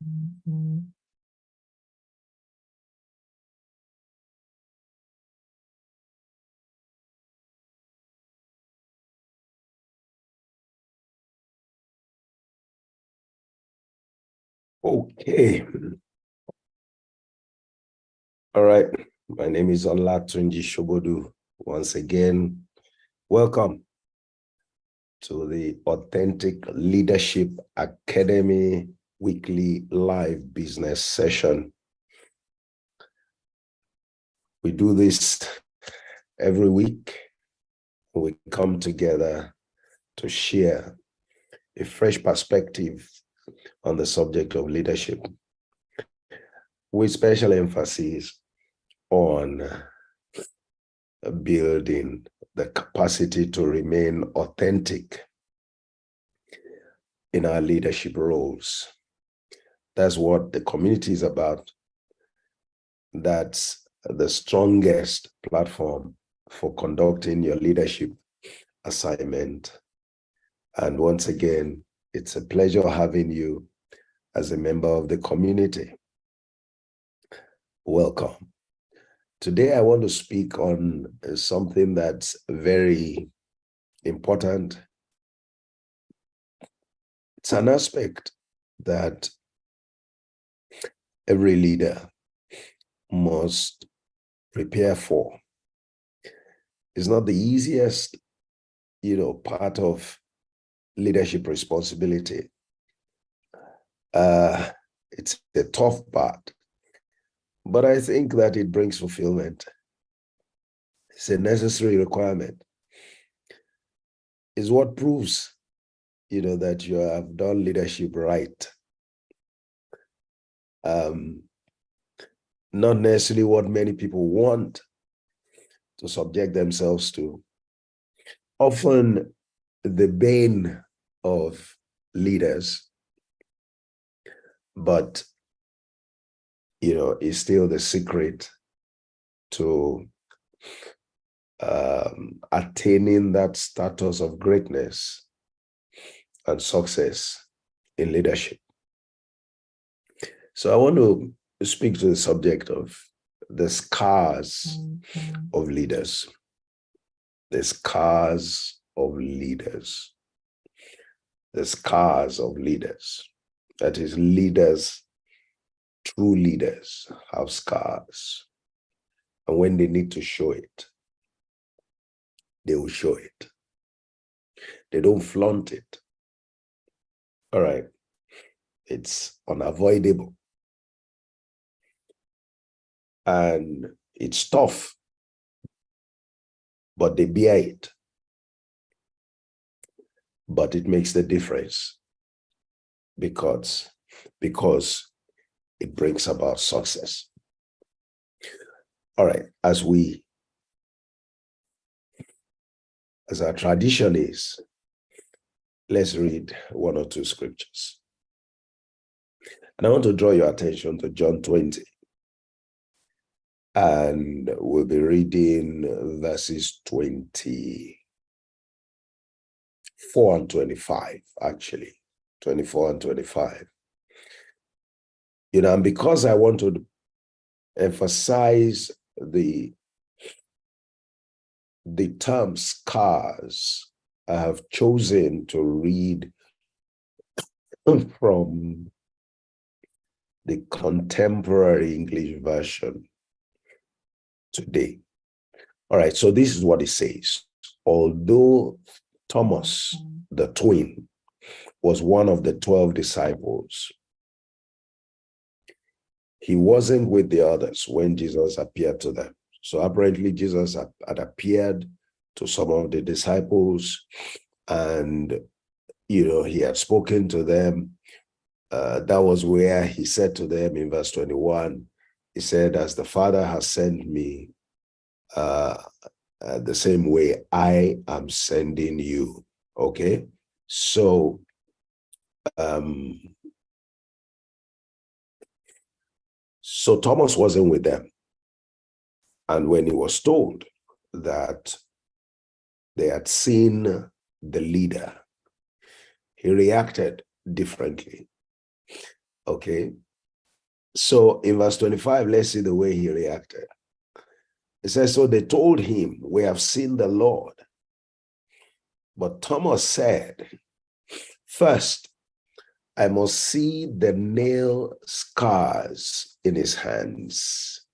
Okay. All right. My name is Olatunji Shobodu. Once again, welcome to the Authentic Leadership Academy weekly live business session. We do this every week. We come together to share a fresh perspective on the subject of leadership, with special emphasis on building the capacity to remain authentic in our leadership roles. That's what the community is about. That's the strongest platform for conducting your leadership assignment. And once again, it's a pleasure having you as a member of the community. Welcome. Today, I want to speak on something that's very important. It's an aspect that every leader must prepare for. It's not the easiest, part of leadership responsibility. It's a tough part, but I think that it brings fulfillment. It's a necessary requirement. It's what proves, that you have done leadership right. Not necessarily what many people want to subject themselves to. Often the bane of leaders, but is still the secret to attaining that status of greatness and success in leadership. So I want to speak to the subject of the scars of leaders. The scars of leaders. The scars of leaders. That is, leaders, true leaders have scars. And when they need to show it, they will show it. They don't flaunt it. All right. It's unavoidable. And it's tough, but they bear it. But it makes the difference because it brings about success. All right, as our tradition is, let's read one or two scriptures. And I want to draw your attention to John 20. And we'll be reading verses 24 and 25, actually. 24 and 25. And because I want to emphasize the term scars, I have chosen to read from the contemporary English version today. All right, so this is what it says. Although Thomas, the twin, was one of the 12 disciples, he wasn't with the others when Jesus appeared to them. So apparently Jesus had appeared to some of the disciples and, he had spoken to them. That was where he said to them in verse 21, he said, as the Father has sent me, the same way I am sending you. Okay? So, so Thomas wasn't with them. And when he was told that they had seen the leader, he reacted differently. Okay. So in verse 25, let's see the way he reacted. It says, so they told him, we have seen the Lord. But Thomas said, first, I must see the nail scars in his hands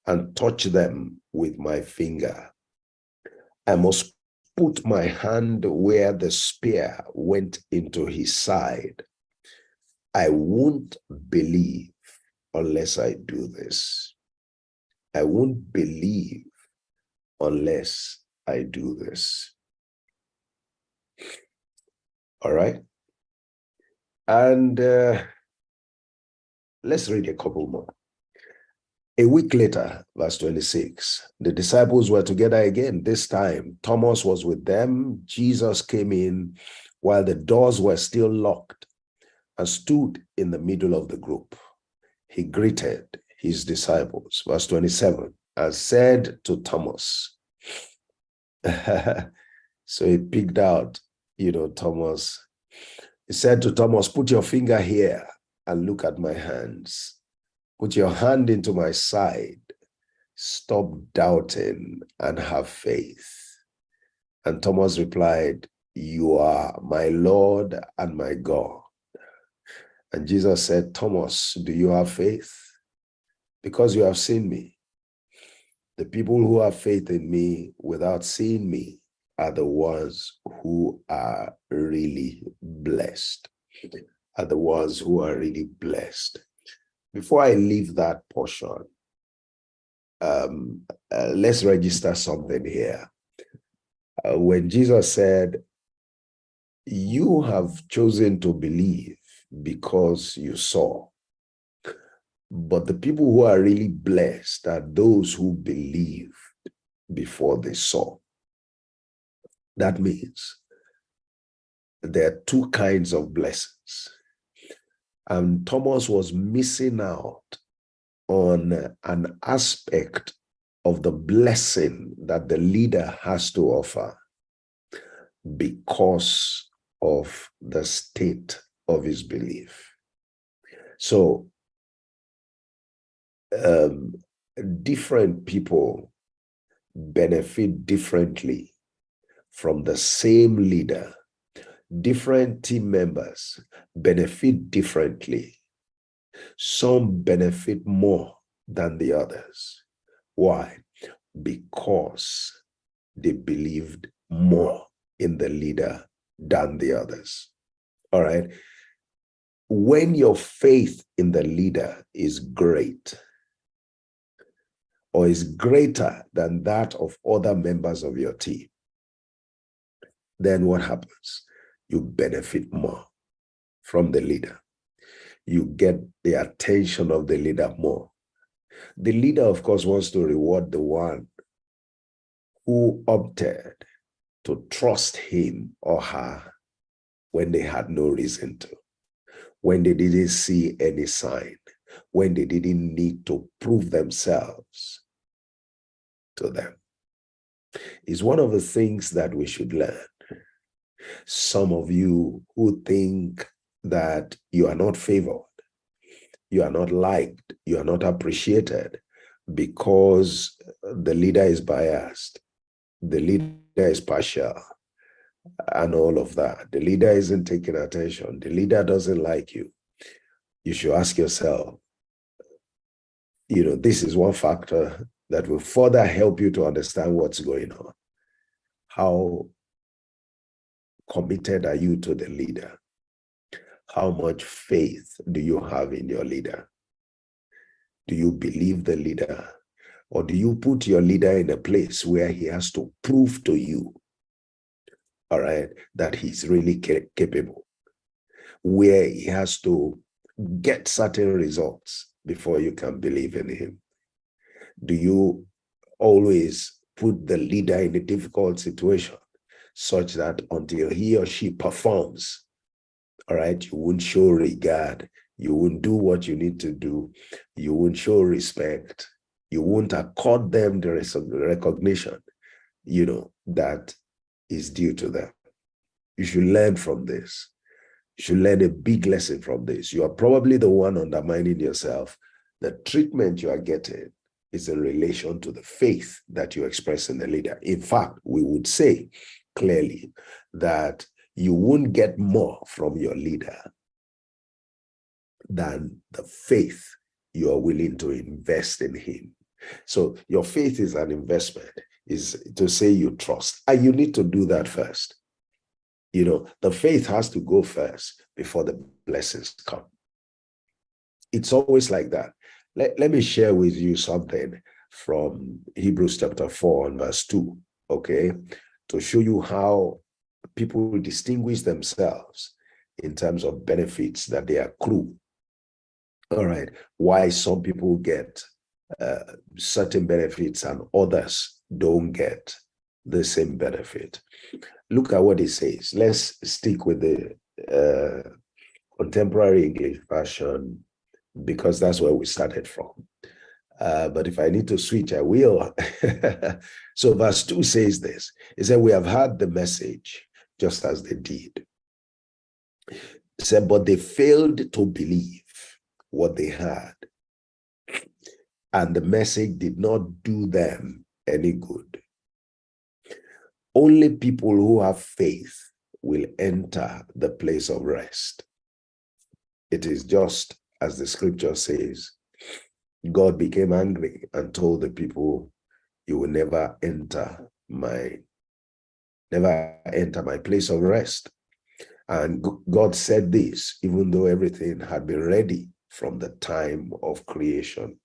and touch them with my finger. I must put my hand where the spear went into his side. I won't believe unless I do this. I won't believe unless I do this. All right. And let's read a couple more. A week later, verse 26, the disciples were together again. This time, Thomas was with them. Jesus came in while the doors were still locked and stood in the middle of the group. He greeted his disciples, verse 27, and said to Thomas, so he picked out, Thomas. He said to Thomas, put your finger here and look at my hands. Put your hand into my side. Stop doubting and have faith. And Thomas replied, you are my Lord and my God. And Jesus said, Thomas, do you have faith? Because you have seen me. The people who have faith in me without seeing me are the ones who are really blessed. Are the ones who are really blessed. Before I leave that portion, let's register something here. When Jesus said, you have chosen to believe because you saw, but the people who are really blessed are those who believed before they saw. That means there are two kinds of blessings. And Thomas was missing out on an aspect of the blessing that the leader has to offer because of the state of his belief. So, different people benefit differently from the same leader. Different team members benefit differently. Some benefit more than the others. Why? Because they believed more in the leader than the others. All right. When your faith in the leader is great, or is greater than that of other members of your team, then what happens? You benefit more from the leader. You get the attention of the leader more. The leader, of course, wants to reward the one who opted to trust him or her when they had no reason to, when they didn't see any sign, when they didn't need to prove themselves to them. It's one of the things that we should learn. Some of you who think that you are not favored, you are not liked, you are not appreciated because the leader is biased, the leader is partial, and all of that. The leader isn't taking attention. The leader doesn't like you. You should ask yourself, this is one factor that will further help you to understand what's going on. How committed are you to the leader? How much faith do you have in your leader? Do you believe the leader? Or do you put your leader in a place where he has to prove to you, all right, that he's really capable, where he has to get certain results before you can believe in him? Do you always put the leader in a difficult situation such that until he or she performs, all right, you won't show regard, you won't do what you need to do, you won't show respect, you won't accord them the recognition, that is due to them? You should learn from this. You should learn a big lesson from this. You are probably the one undermining yourself. The treatment you are getting is in relation to the faith that you express in the leader. In fact, we would say clearly that you won't get more from your leader than the faith you are willing to invest in him. So your faith is an investment, is to say you trust. And you need to do that first. You know, the faith has to go first before the blessings come. It's always like that. Let me share with you something from Hebrews chapter 4 and verse 2, okay, to show you how people distinguish themselves in terms of benefits that they accrue. All right, why some people get certain benefits and others don't get the same benefit. Look at what it says. Let's stick with the contemporary English version because that's where we started from. But if I need to switch, I will. So verse 2 says this. It said, we have heard the message just as they did. It said, but they failed to believe what they heard. And the message did not do them any good. Only people who have faith will enter the place of rest. It is just as the scripture says, God became angry and told the people, you will never enter my place of rest. And God said this, even though everything had been ready from the time of creation.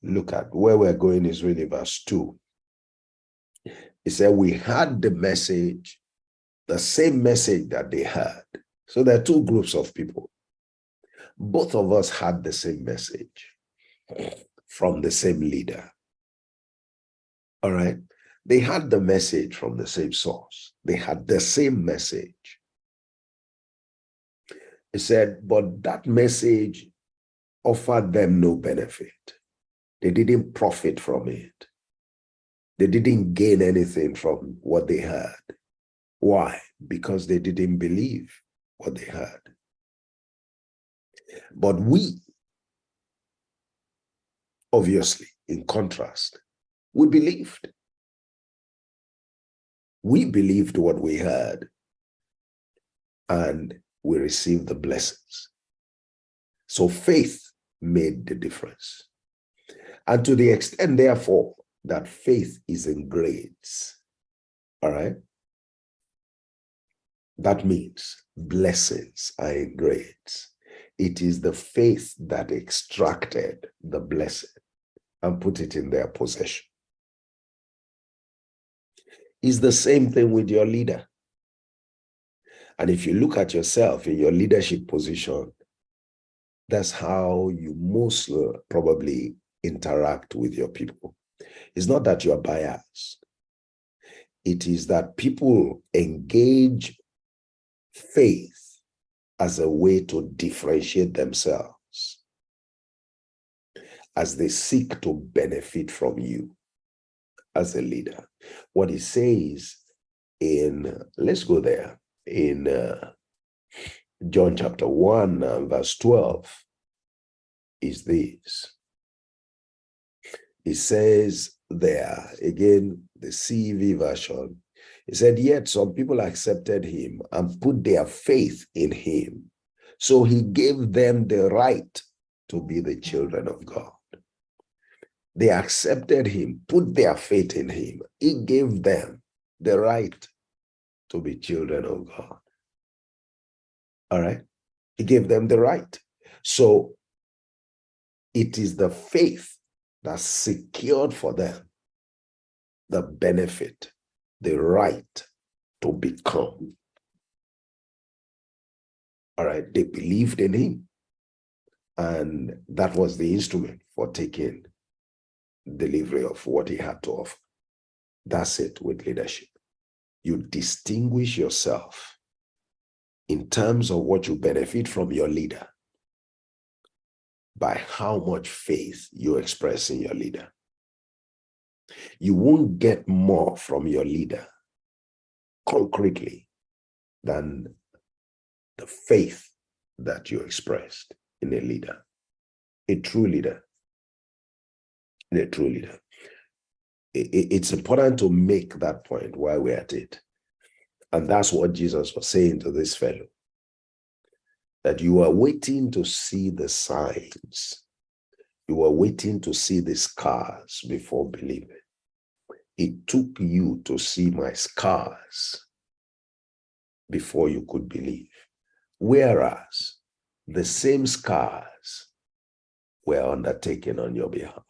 Look at where we're going is really verse 2. It said, we had the message, the same message that they had. So there are two groups of people. Both of us had the same message from the same leader. All right. They had the message from the same source. They had the same message. It said, but that message offered them no benefit. They didn't profit from it. They didn't gain anything from what they heard. Why? Because they didn't believe what they heard. But we, obviously, in contrast, we believed. We believed what we heard, and we received the blessings. So faith made the difference. And to the extent, therefore, that faith is in grades, all right? That means blessings are in grades. It is the faith that extracted the blessing and put it in their possession. It's the same thing with your leader. And if you look at yourself in your leadership position, that's how you most probably interact with your people. It's not that you're biased. It is that people engage faith as a way to differentiate themselves as they seek to benefit from you as a leader. What he says let's go there, in John chapter 1, verse 12, is this. It says there, again, the CEV version, it said, yet some people accepted him and put their faith in him. So he gave them the right to be the children of God. They accepted him, put their faith in him. He gave them the right to be children of God. All right? He gave them the right. So it is the faith that secured for them the benefit, the right to become. All right? They believed in him. And that was the instrument for taking delivery of what he had to offer. That's it with leadership. You distinguish yourself in terms of what you benefit from your leader by how much faith you express in your leader. You won't get more from your leader concretely than the faith that you expressed in a leader, a true leader, a true leader. It's important to make that point while we're at it. And that's what Jesus was saying to this fellow, that you are waiting to see the signs. You are waiting to see the scars before believing. It took you to see my scars before you could believe. Whereas the same scars were undertaken on your behalf.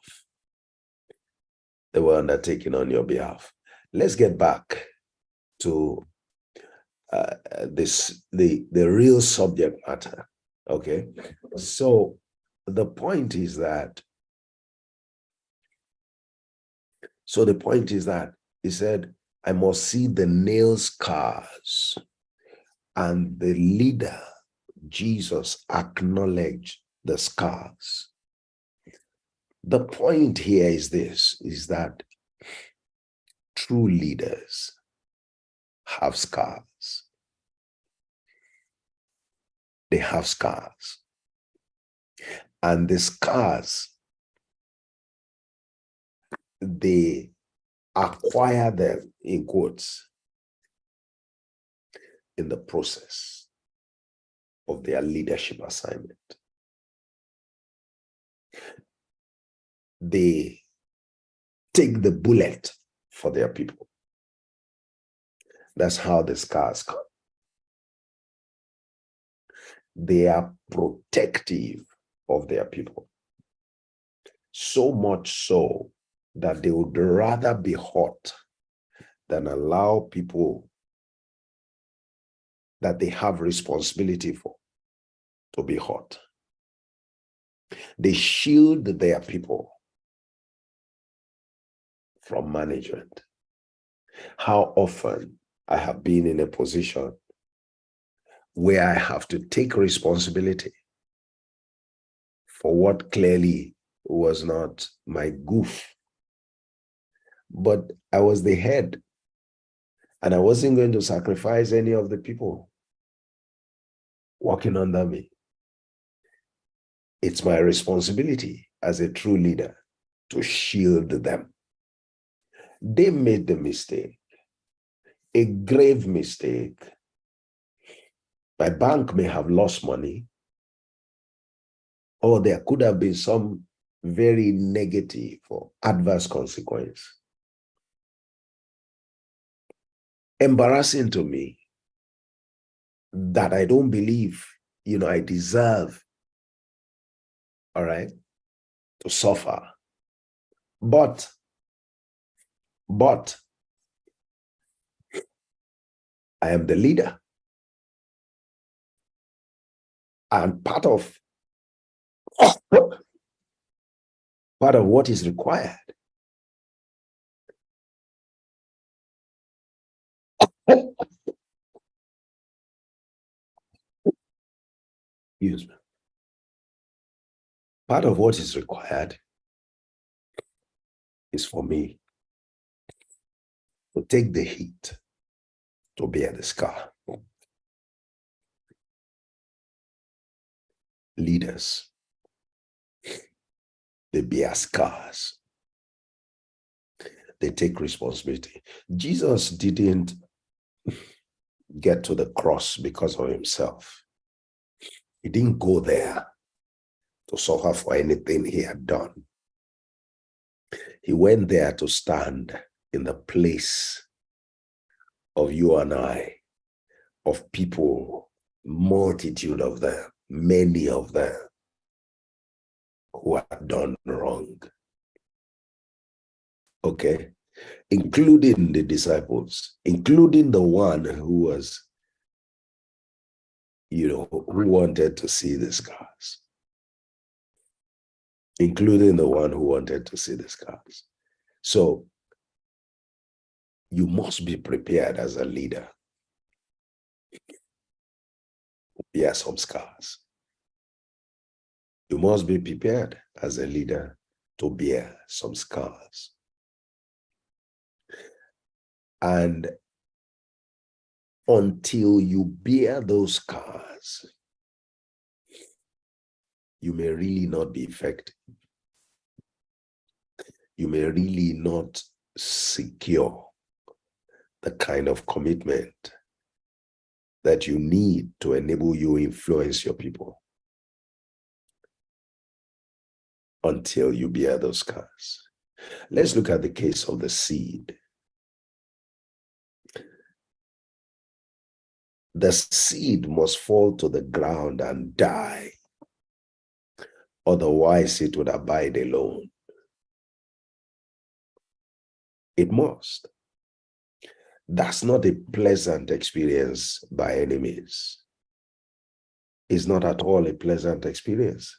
They were undertaken on your behalf. Let's get back to the real subject matter. Okay, so the point is that he said, I must see the nail scars, and the leader, Jesus, acknowledged the scars. The point here is this, is that true leaders have scars. They have scars. And the scars, they acquire them, in quotes, in the process of their leadership assignment. They take the bullet for their people. That's how the scars come. They are protective of their people. So much so that they would rather be hurt than allow people that they have responsibility for to be hurt. They shield their people from management. How often I have been in a position where I have to take responsibility for what clearly was not my goof. But I was the head, and I wasn't going to sacrifice any of the people working under me. It's my responsibility as a true leader to shield them. They made the mistake, a grave mistake. My bank may have lost money, or there could have been some very negative or adverse consequence. Embarrassing to me that I don't believe, I deserve, all right, to suffer. But I am the leader. And part of what is required excuse me. Part of what is required is for me to take the heat, to bear the scar. Leaders, they bear scars. They take responsibility. Jesus didn't get to the cross because of himself. He didn't go there to suffer for anything he had done. He went there to stand in the place of you and I, of people, multitude of them, many of them who have done wrong. Okay? Including the disciples, including the one who was, who wanted to see the scars. Including the one who wanted to see the scars. So, you must be prepared as a leader to bear some scars. You must be prepared as a leader to bear some scars. And until you bear those scars, you may really not be effective. You may really not secure the kind of commitment that you need to enable you influence your people until you bear those scars. Let's look at the case of the seed. The seed must fall to the ground and die. Otherwise, it would abide alone. It must. That's not a pleasant experience by any means. It's not at all a pleasant experience.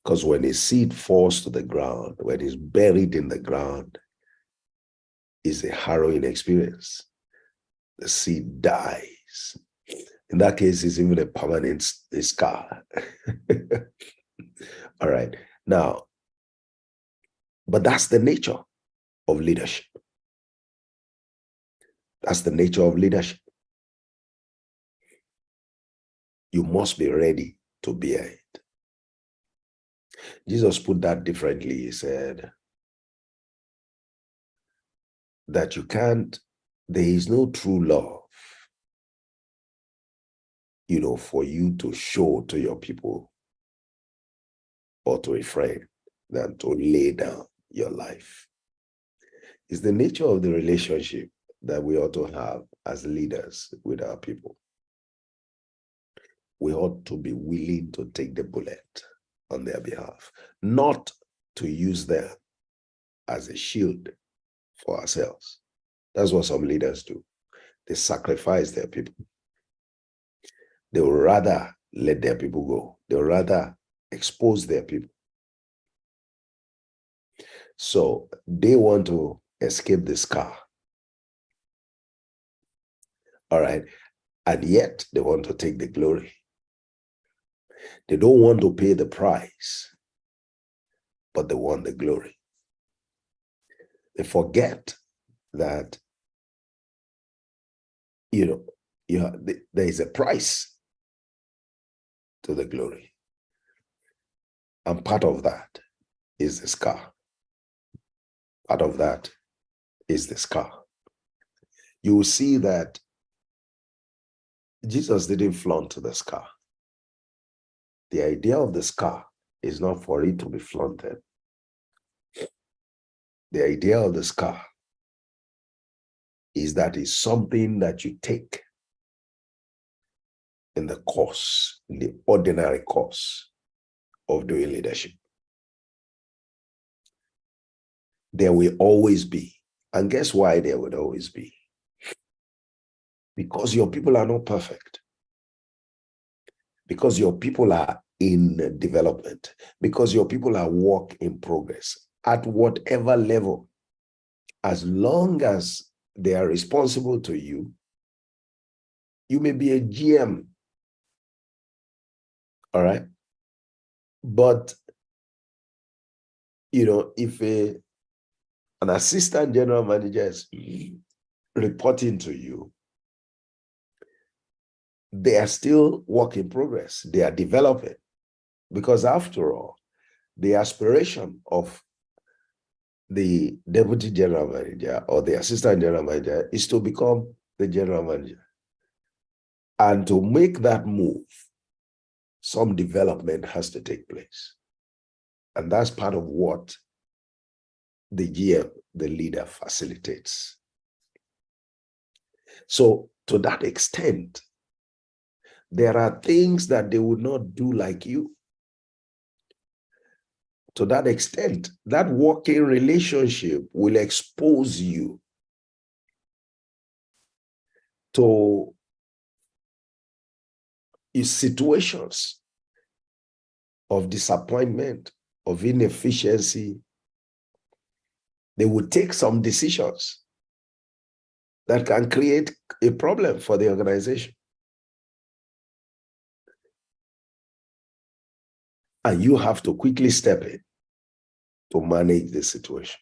Because when a seed falls to the ground, when it's buried in the ground, it's a harrowing experience. The seed dies. In that case, it's even a permanent scar. All right. Now, but that's the nature of leadership. That's the nature of leadership. You must be ready to bear it. Jesus put that differently. He said that there is no true love, for you to show to your people or to a friend than to lay down your life. It's the nature of the relationship that we ought to have as leaders with our people. We ought to be willing to take the bullet on their behalf, not to use them as a shield for ourselves. That's what some leaders do. They sacrifice their people. They will rather let their people go. They will rather expose their people. So they want to escape the scar. All right. And yet they want to take the glory. They don't want to pay the price, but they want the glory. They forget that, there is a price to the glory. And part of that is the scar. Part of that is the scar. You will see that Jesus didn't flaunt the scar. The idea of the scar is not for it to be flaunted. The idea of the scar is that it's something that you take in the ordinary course of doing leadership. There will always be. And guess why there would always be? Because your people are not perfect. Because your people are in development. Because your people are work in progress at whatever level. As long as they are responsible to you, you may be a GM. All right. But, if an assistant general manager is reporting to you, they are still work in progress. They are developing. Because after all, the aspiration of the deputy general manager or the assistant general manager is to become the general manager. And to make that move, some development has to take place. And that's part of what the GM, the leader, facilitates. So to that extent, there are things that they would not do like you. To that extent, that working relationship will expose you to situations of disappointment, of inefficiency. They will take some decisions that can create a problem for the organization. And you have to quickly step in to manage the situation.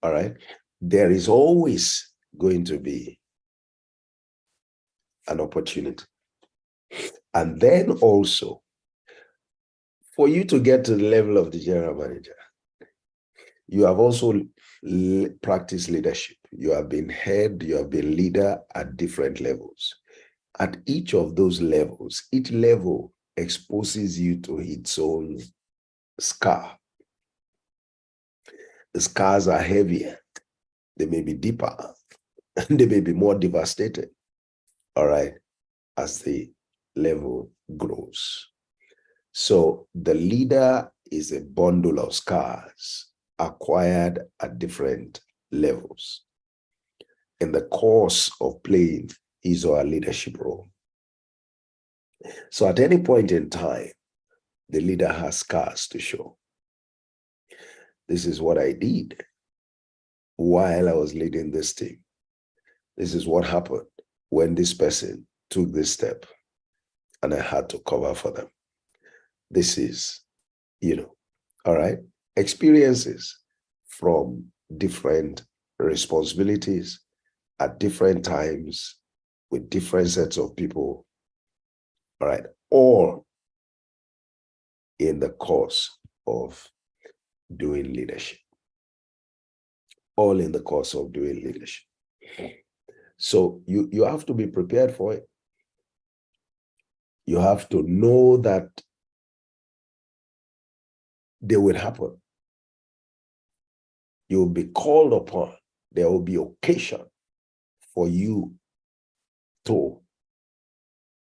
All right. there is always going to be an opportunity. And then also, for you to get to the level of the general manager, you have also practiced leadership. You have been head, you have been leader at different levels. At each of those levels, each level exposes you to its own scar. The scars are heavier. They may be deeper. They may be more devastating. All right, as the level grows. So the leader is a bundle of scars acquired at different levels in the course of playing his or her leadership role. So at any point in time, the leader has scars to show. This is what I did while I was leading this team. This is what happened when this person took this step and I had to cover for them. This is, all right, experiences from different responsibilities at different times with different sets of people, all right, all in the course of doing leadership. All in the course of doing leadership. So you have to be prepared for it. You have to know that they will happen. You will be called upon. There will be occasion for you to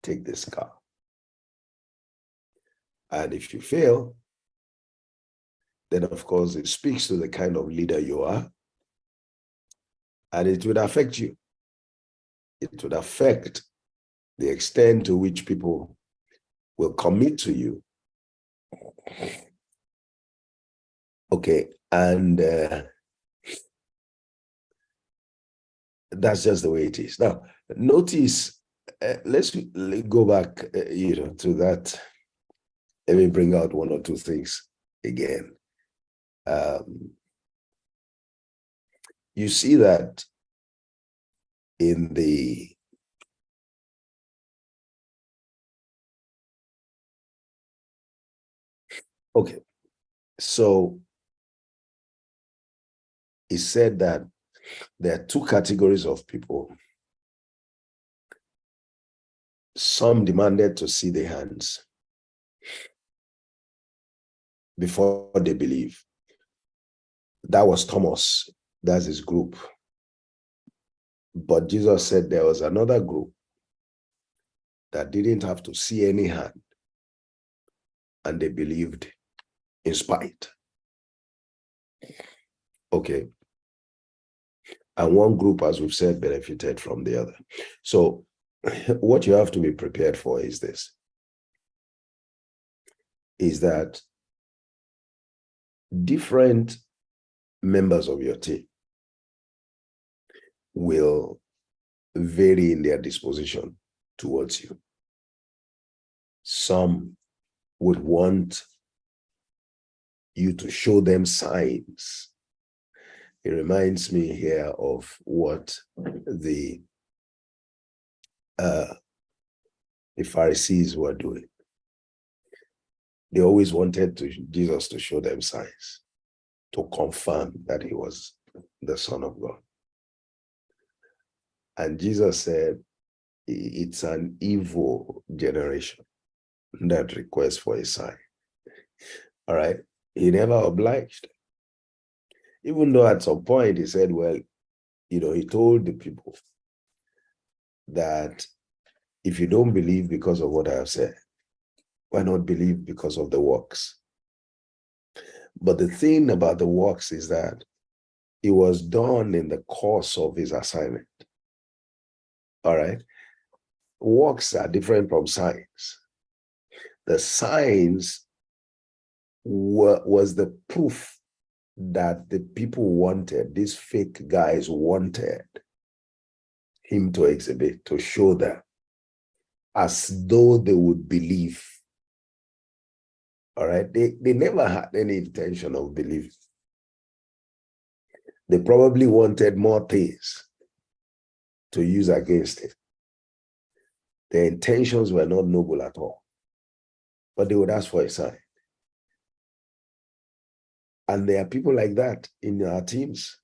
take this car. And if you fail, then of course it speaks to the kind of leader you are. And it would affect you. It would affect the extent to which people will commit to you. Okay, and that's just the way it is. Now, notice, let's go back, to that. Let me bring out one or two things again. You see that in the okay, so he said that there are two categories of people. Some demanded to see the hands before they believe. That was Thomas. That's his group. But Jesus said there was another group that didn't have to see any hand, and they believed in spite. Okay. And one group, as we've said, benefited from the other. So what you have to be prepared for is this, is that different members of your team will vary in their disposition towards you. Some would want you to show them signs. It reminds me here of what the Pharisees were doing. They always wanted Jesus to show them signs to confirm that he was the Son of God. And Jesus said, it's an evil generation that requests for a sign. All right. He never obliged. Even though at some point he said, well, he told the people that if you don't believe because of what I have said, why not believe because of the works? But the thing about the works is that it was done in the course of his assignment. All right. Works are different from signs. The signs was the proof that the people wanted, these fake guys wanted him to exhibit, to show them, as though they would believe. All right. They never had any intention of believing. They probably wanted more things to use against it. Their intentions were not noble at all, but they would ask for a sign. And there are people like that in our teams.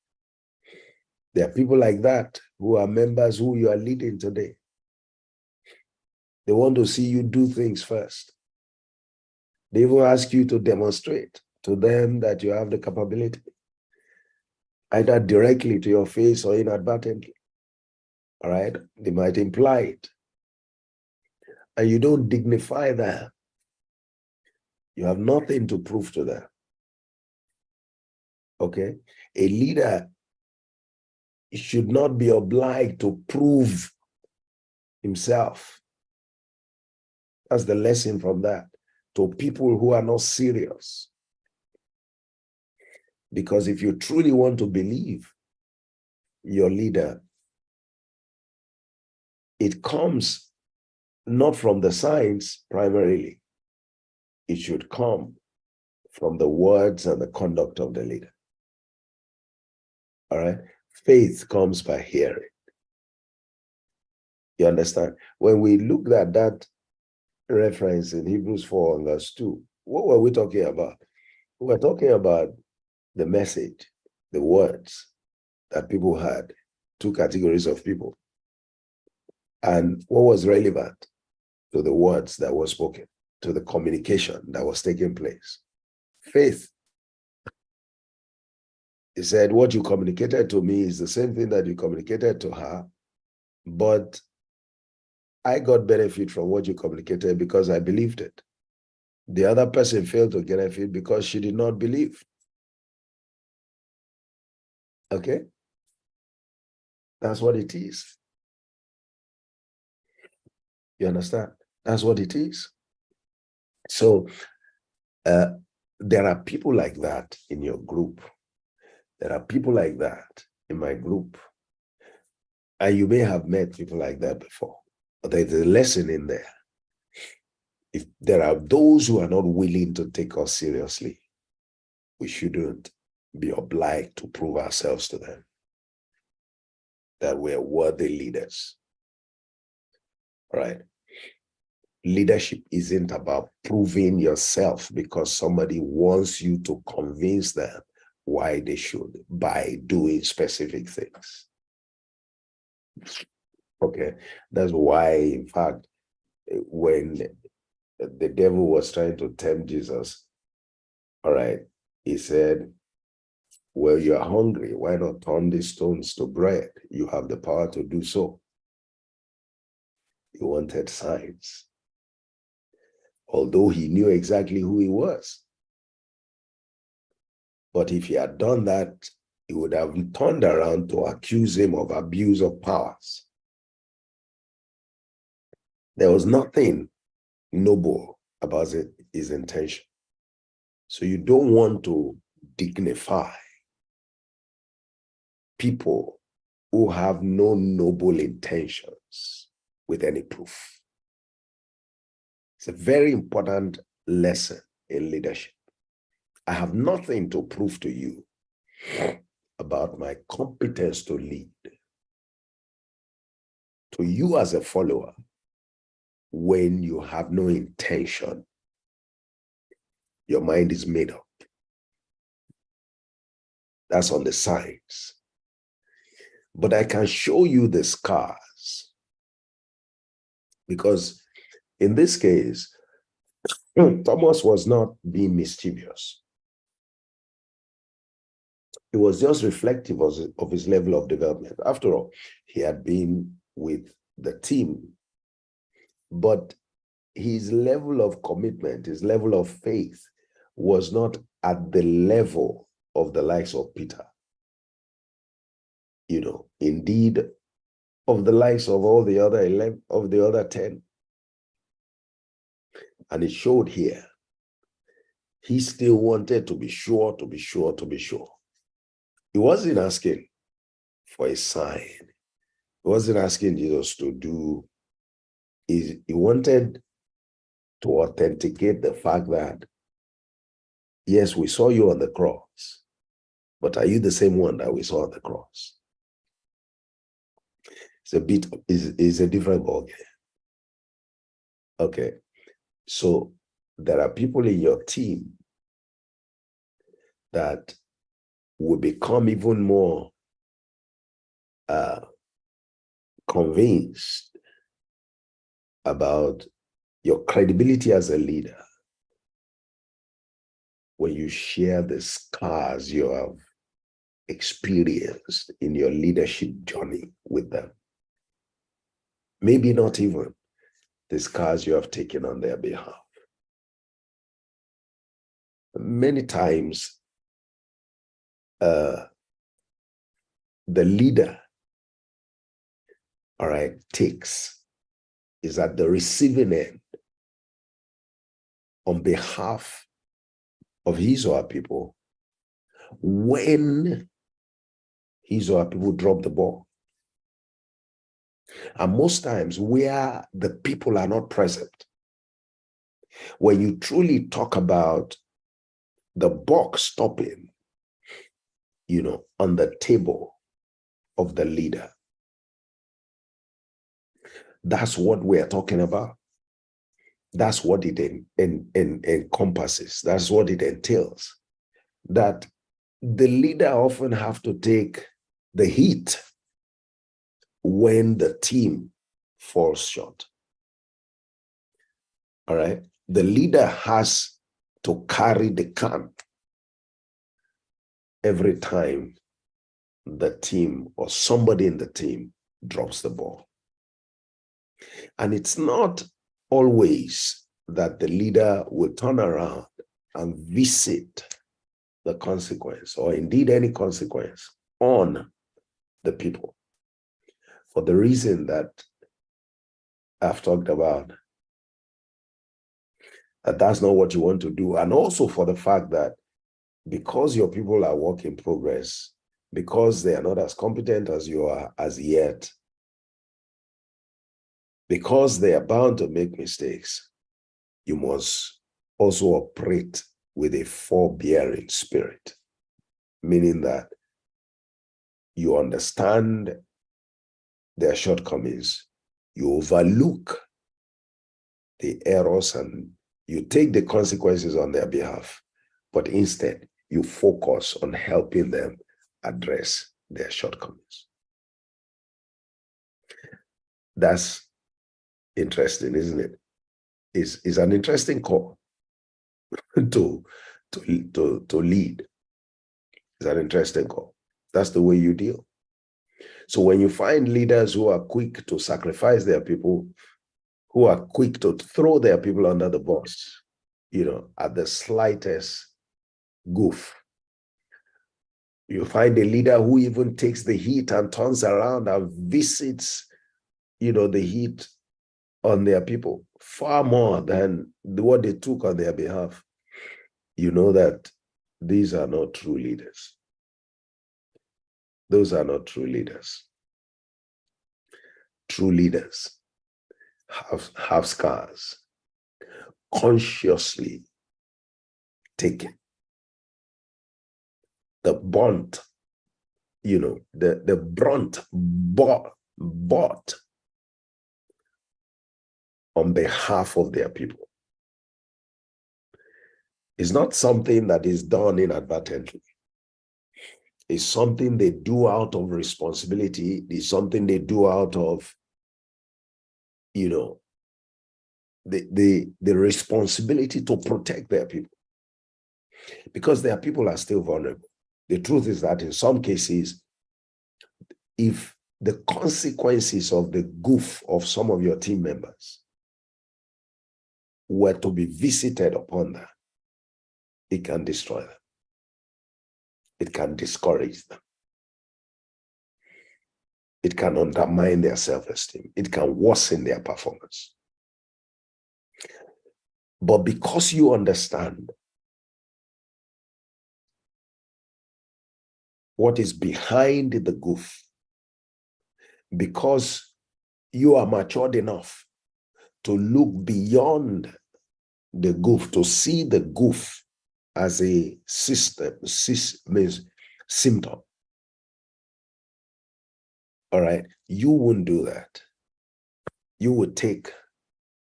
There are people like that who are members who you are leading today. They want to see you do things first. They even ask you to demonstrate to them that you have the capability, either directly to your face or inadvertently. All right? They might imply it. And you don't dignify them. You have nothing to prove to them. Okay? A leader should not be obliged to prove himself. That's the lesson from that. To people who are not serious. Because if you truly want to believe your leader, it comes not from the signs primarily. It should come from the words and the conduct of the leader. All right? Faith comes by hearing. You understand? When we looked at that reference in Hebrews 4 and verse 2, what were we talking about? We were talking about the message, the words that people had, two categories of people. And what was relevant to the words that were spoken, to the communication that was taking place? Faith. He said, what you communicated to me is the same thing that you communicated to her, but I got benefit from what you communicated because I believed it. The other person failed to get benefit because she did not believe. Okay? That's what it is. You understand? That's what it is. So there are people like that in your group. There are people like that in my group. And you may have met people like that before. But there's a lesson in there. If there are those who are not willing to take us seriously, we shouldn't be obliged to prove ourselves to them that we're worthy leaders. All right? Leadership isn't about proving yourself because somebody wants you to convince them why they should by doing specific things. Okay? That's why, in fact, when the devil was trying to tempt Jesus, all right, he said, well, you're hungry. Why not turn these stones to bread? You have the power to do so. He wanted signs. Although he knew exactly who he was. But if he had done that, he would have turned around to accuse him of abuse of powers. There was nothing noble about his intention. So you don't want to dignify people who have no noble intentions with any proof. It's a very important lesson in leadership. I have nothing to prove to you about my competence to lead. To you as a follower, when you have no intention, your mind is made up. That's on the signs. But I can show you the scars. Because in this case, Thomas was not being mischievous. It was just reflective of his level of development. After all, he had been with the team, but his level of commitment, his level of faith was not at the level of the likes of Peter. You know, indeed, of the likes of all the other 11, of the other 10. And it showed here. He still wanted to be sure, to be sure, to be sure. He wasn't asking for a sign. He wasn't asking Jesus to do. He wanted to authenticate the fact that, yes, we saw you on the cross, But are you the same one that we saw on the cross? It's a different ballgame. Okay. So there are people in your team that will become even more convinced about your credibility as a leader when you share the scars you have experienced in your leadership journey with them. Maybe not even the scars you have taken on their behalf. Many times, the leader, all right, is at the receiving end on behalf of his or her people when his or her people drop the ball. And most times where the people are not present, when you truly talk about the buck stopping, on the table of the leader, that's what we're talking about. That's what it encompasses. That's what it entails. That the leader often have to take the heat when the team falls short. All right. The leader has to carry the can every time the team or somebody in the team drops the ball. And it's not always that the leader will turn around and visit the consequence, or indeed any consequence, on the people, for the reason that I've talked about. That's not what you want to do. And also for the fact that because your people are work in progress, because they are not as competent as you are as yet, because they are bound to make mistakes, you must also operate with a forbearing spirit, meaning that you understand their shortcomings, you overlook the errors, and you take the consequences on their behalf, but instead you focus on helping them address their shortcomings. That's interesting, isn't it? It's an interesting call to lead. It's an interesting call. That's the way you deal. So when you find leaders who are quick to sacrifice their people, who are quick to throw their people under the bus, at the slightest goof, you find a leader who even takes the heat and turns around and visits, the heat on their people far more than what they took on their behalf. You know that these are not true leaders. Those are not true leaders. True leaders have scars, consciously taken the brunt, the brunt bought on behalf of their people. It's not something that is done inadvertently. It's something they do out of responsibility. It's something they do out of, the responsibility to protect their people, because their people are still vulnerable. The truth is that in some cases, if the consequences of the goof of some of your team members were to be visited upon them, it can destroy them. It can discourage them. It can undermine their self-esteem. It can worsen their performance. But because you understand what is behind the goof, because you are matured enough to look beyond the goof, to see the goof as a system, symptom. All right. You wouldn't do that. You would take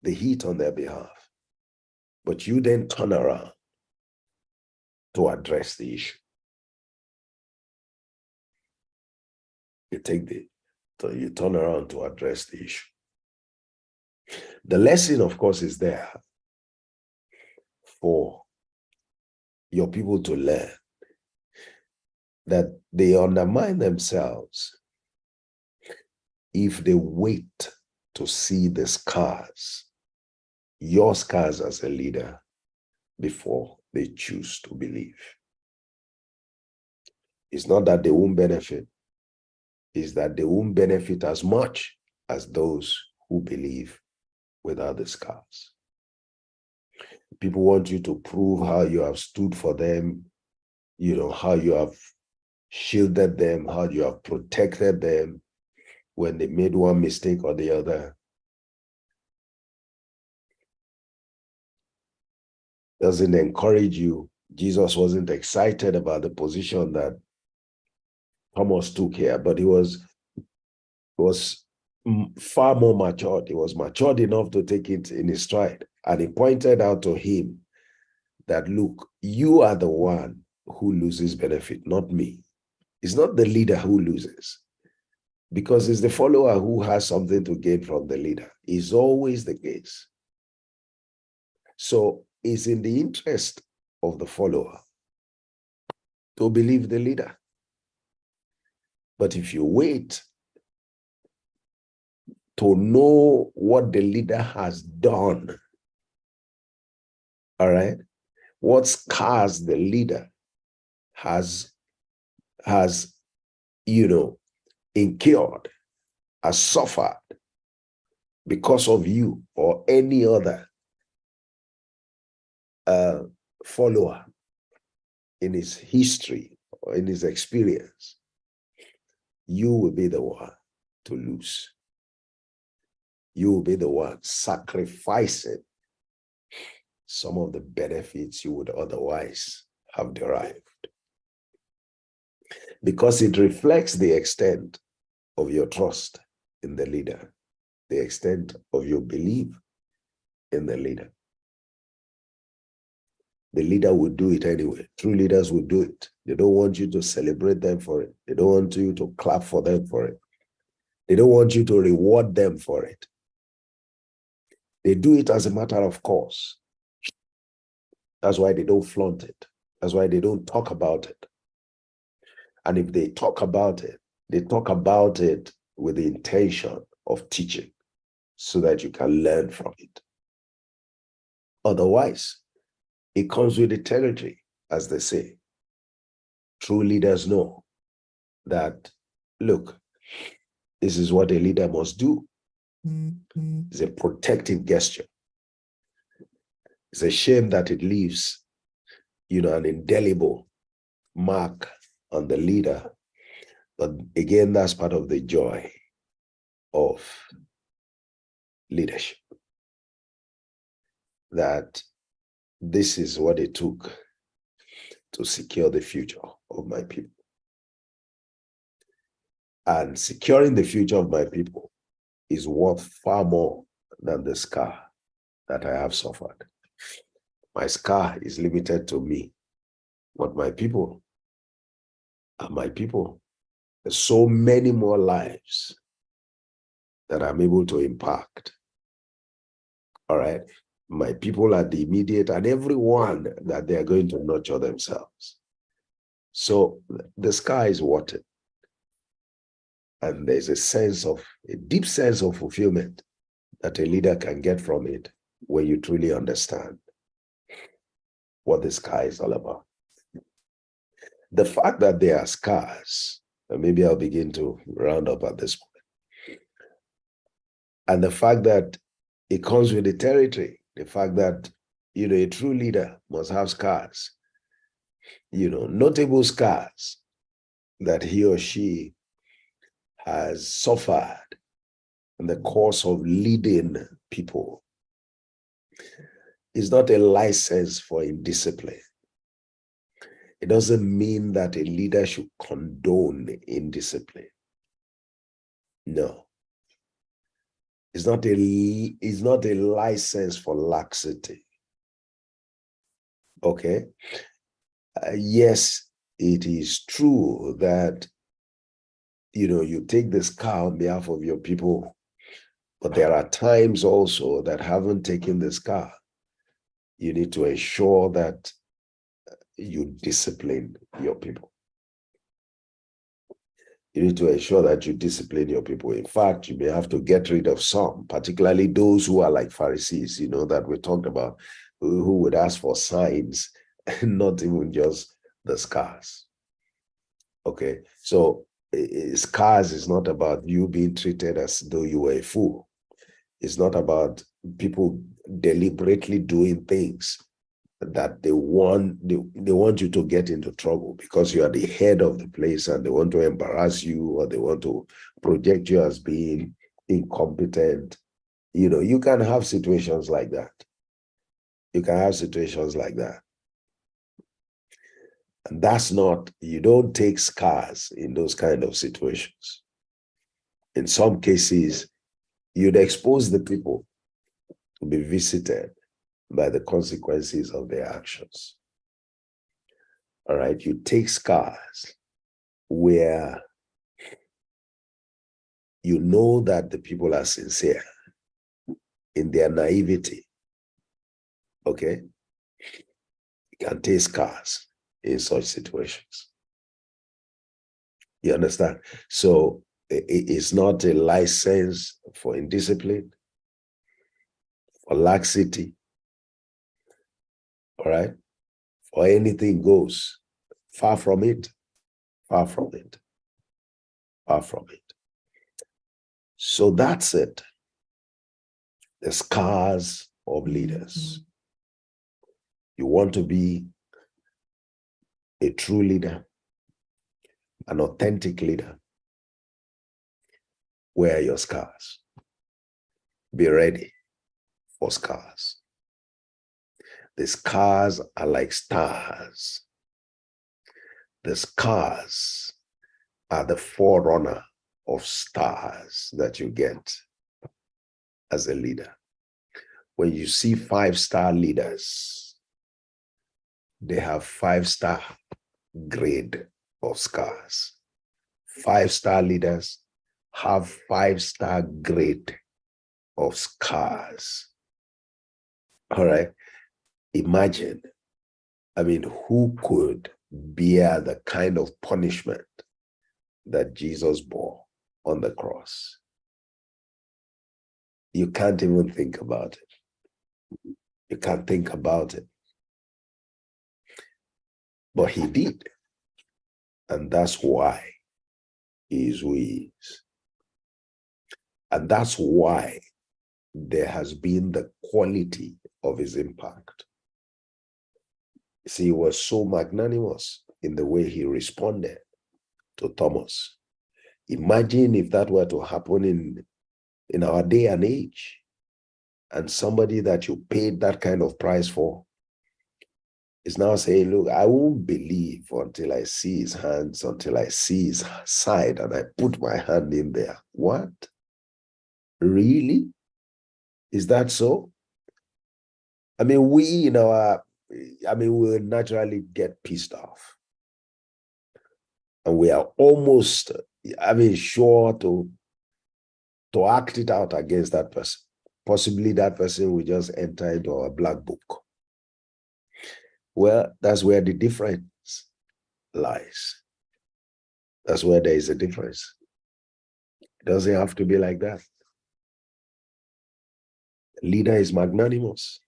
the heat on their behalf, but you then turn around to address the issue. You turn around to address the issue. The lesson, of course, is there for your people to learn that they undermine themselves if they wait to see the scars, your scars as a leader, before they choose to believe. It's not that they won't benefit, it's that they won't benefit as much as those who believe without the scars. People want you to prove how you have stood for them, how you have shielded them, how you have protected them when they made one mistake or the other. Doesn't encourage you. Jesus wasn't excited about the position that Thomas took here, but he was far more matured. He was matured enough to take it in his stride. And he pointed out to him that, look, you are the one who loses benefit, not me. It's not the leader who loses, because it's the follower who has something to gain from the leader. It's always the case. So it's in the interest of the follower to believe the leader. But if you wait to know what the leader has done, all right, what scars the leader has incurred, has suffered because of you or any other follower in his history or in his experience, you will be the one to lose. You will be the one sacrificing some of the benefits you would otherwise have derived, because it reflects the extent of your trust in the leader, the extent of your belief in the leader. The leader will do it anyway. True leaders will do it. They don't want you to celebrate them for it. They don't want you to clap for them for it. They don't want you to reward them for it. They do it as a matter of course. That's why they don't flaunt it. That's why they don't talk about it. And if they talk about it, they talk about it with the intention of teaching so that you can learn from it. Otherwise, it comes with the territory, as they say. True leaders know that, look, this is what a leader must do. It's a protective gesture. It's a shame that it leaves, an indelible mark on the leader. But again, that's part of the joy of leadership. That this is what it took to secure the future of my people. And securing the future of my people is worth far more than the scar that I have suffered. My scar is limited to me, but my people are my people. There's so many more lives that I'm able to impact. All right. My people are the immediate and everyone that they are going to nurture themselves. So the sky is worth it. And there's a deep sense of fulfillment that a leader can get from it when you truly understand what the sky is all about. The fact that there are scars, and maybe I'll begin to round up at this point. And the fact that it comes with the territory, the fact that, a true leader must have scars, notable scars that he or she has suffered in the course of leading people, is not a license for indiscipline. It doesn't mean that a leader should condone indiscipline. No. It's not a license for laxity. Okay? Yes, it is true that, you take this car on behalf of your people, but there are times also that haven't taken this car. You need to ensure that you discipline your people. You need to ensure that you discipline your people. In fact, you may have to get rid of some, particularly those who are like Pharisees, that we talked about, who would ask for signs, not even just the scars. Okay, so scars is not about you being treated as though you were a fool. It's not about people deliberately doing things that they want you to get into trouble because you are the head of the place and they want to embarrass you, or they want to project you as being incompetent. You can have situations like that. And that's not, you don't take scars in those kind of situations. In some cases, you'd expose the people to be visited by the consequences of their actions. All right, you take scars where you know that the people are sincere in their naivety. Okay, you can take scars in such situations. You understand? So it's not a license for indiscipline, for laxity, all right? For anything goes. Far from it. Far from it. Far from it. So that's it. The scars of leaders. You want to be a true leader, an authentic leader. Wear your scars. Be ready for scars. The scars are like stars. The scars are the forerunner of stars that you get as a leader. When you see 5-star leaders, they have 5-star grade of scars. 5-star leaders have 5-star grade of scars. All right. Imagine, who could bear the kind of punishment that Jesus bore on the cross? You can't even think about it. You can't think about it. But he did. And that's why he is who he is. And that's why there has been the quality of his impact. See, he was so magnanimous in the way he responded to Thomas. Imagine if that were to happen in our day and age, and somebody that you paid that kind of price for is now saying, look, I won't believe until I see his hands, until I see his side, and I put my hand in there. What? Really? Is that so? We will naturally get pissed off. And we are almost, sure to act it out against that person. Possibly that person will just enter into our black book. Well, that's where the difference lies. That's where there is a difference. It doesn't have to be like that. The leader is magnanimous.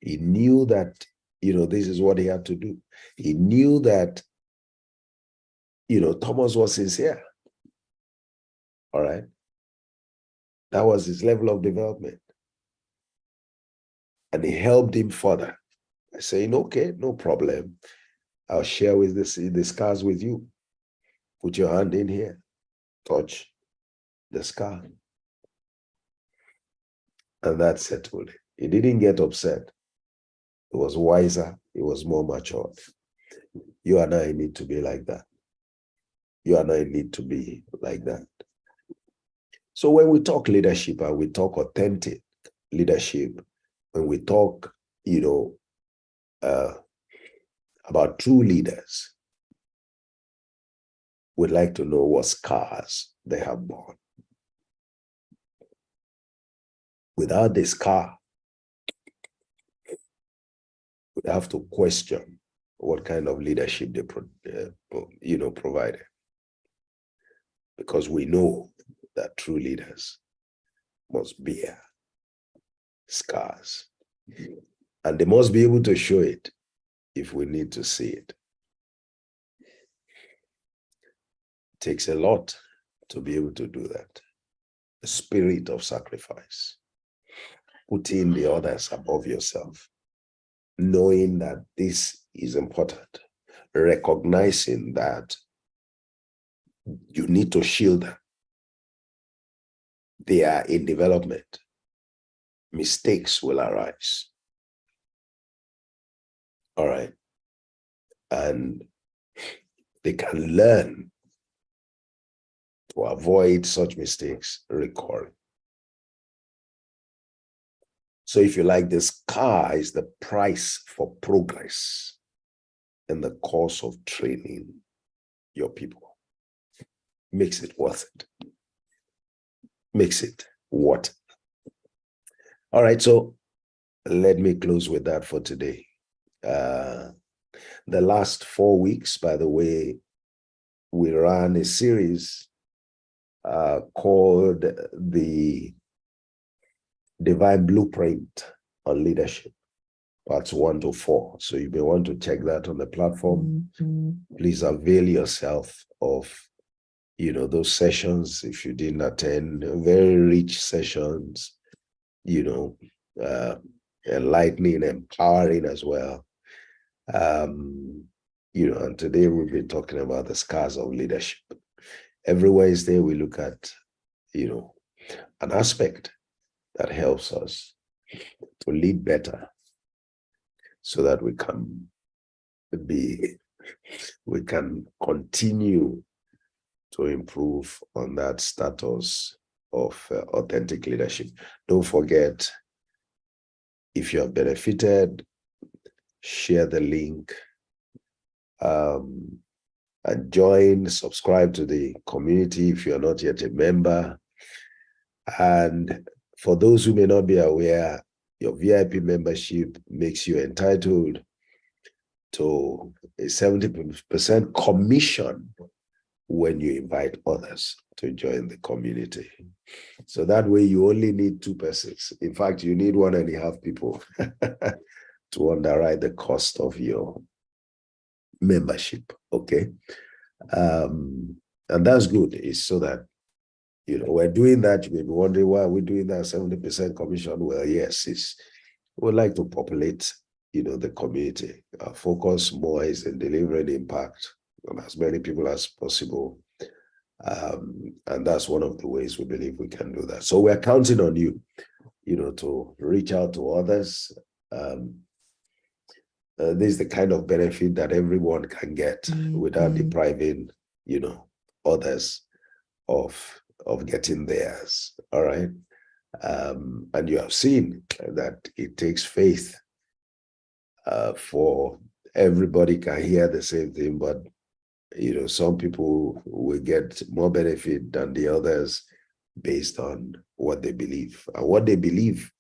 He knew that, this is what he had to do. He knew that, Thomas was sincere. All right. That was his level of development. And he helped him further, saying, okay, no problem. I'll share with the scars with you. Put your hand in here. Touch the scar. And that settled it. He didn't get upset. He was wiser. He was more matured. You and I need to be like that. You and I need to be like that. So when we talk leadership and we talk authentic leadership, when we talk, about true leaders, we'd like to know what scars they have borne. Without this scar, we'd have to question what kind of leadership they provided. Because we know that true leaders must bear scars. And they must be able to show it if we need to see it. It takes a lot to be able to do that. The spirit of sacrifice. Putting the others above yourself. Knowing that this is important. Recognizing that you need to shield them. They are in development. Mistakes will arise. All right. And they can learn to avoid such mistakes recurring. So if you like, the scar is the price for progress in the course of training your people. Makes it worth it. Makes it worth it. All right, so let me close with that for today. The last 4 weeks, by the way, we ran a series called the Divine Blueprint on Leadership, parts 1 to 4. So you may want to check that on the platform. Please avail yourself of, those sessions if you didn't attend. Very rich sessions, enlightening, empowering as well. And today we'll be talking about the scars of leadership. Every Wednesday we look at, an aspect that helps us to lead better so that we can continue to improve on that status of authentic leadership. Don't forget, if you have benefited, share the link and subscribe to the community if you are not yet a member. And for those who may not be aware, your VIP membership makes you entitled to a 70% commission when you invite others to join the community. So that way you only need 2 persons. In fact, you need 1.5 people to underwrite the cost of your membership, okay? And that's good. It's so that, we're doing that. You may be wondering, why are we doing that 70% commission? Well, yes, we'd like to populate, the community. Our focus more is in delivering impact on as many people as possible. And that's one of the ways we believe we can do that. So we're counting on you, to reach out to others. This is the kind of benefit that everyone can get without depriving, others of getting theirs. All right. And you have seen that it takes faith for everybody can hear the same thing, but some people will get more benefit than the others based on what they believe. And what they believe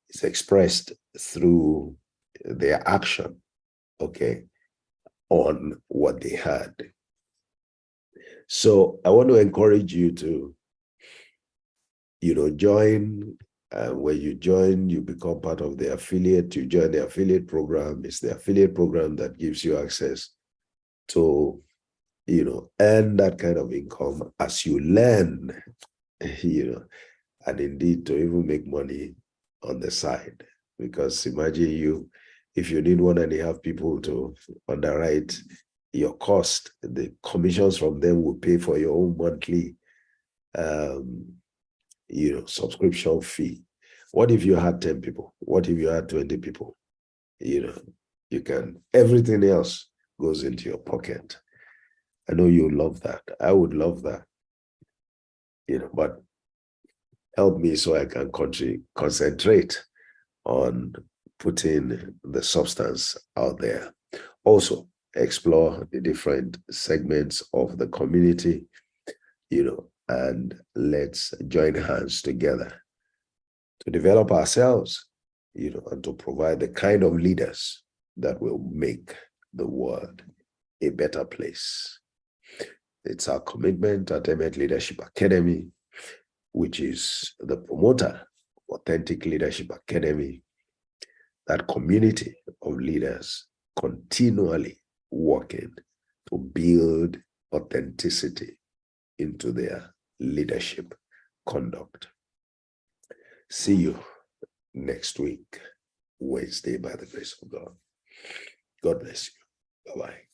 is expressed through their action, okay, on what they heard. So I want to encourage you to, join. When you join, you become part of the affiliate. You join the affiliate program. It's the affiliate program that gives you access to, earn that kind of income as you learn, and indeed to even make money on the side. Because imagine if you need 1.5 people to underwrite your cost, the commissions from them will pay for your own monthly, subscription fee. What if you had 10 people? What if you had 20 people? You can, everything else goes into your pocket. I know you love that. I would love that. But help me so I can concentrate on putting the substance out there. Also, explore the different segments of the community, and let's join hands together to develop ourselves, and to provide the kind of leaders that will make the world a better place. It's our commitment at Emet Leadership Academy, which is the promoter of Authentic Leadership Academy, that community of leaders continually working to build authenticity into their leadership conduct. See you next week, Wednesday, by the grace of God. God bless you. Bye-bye.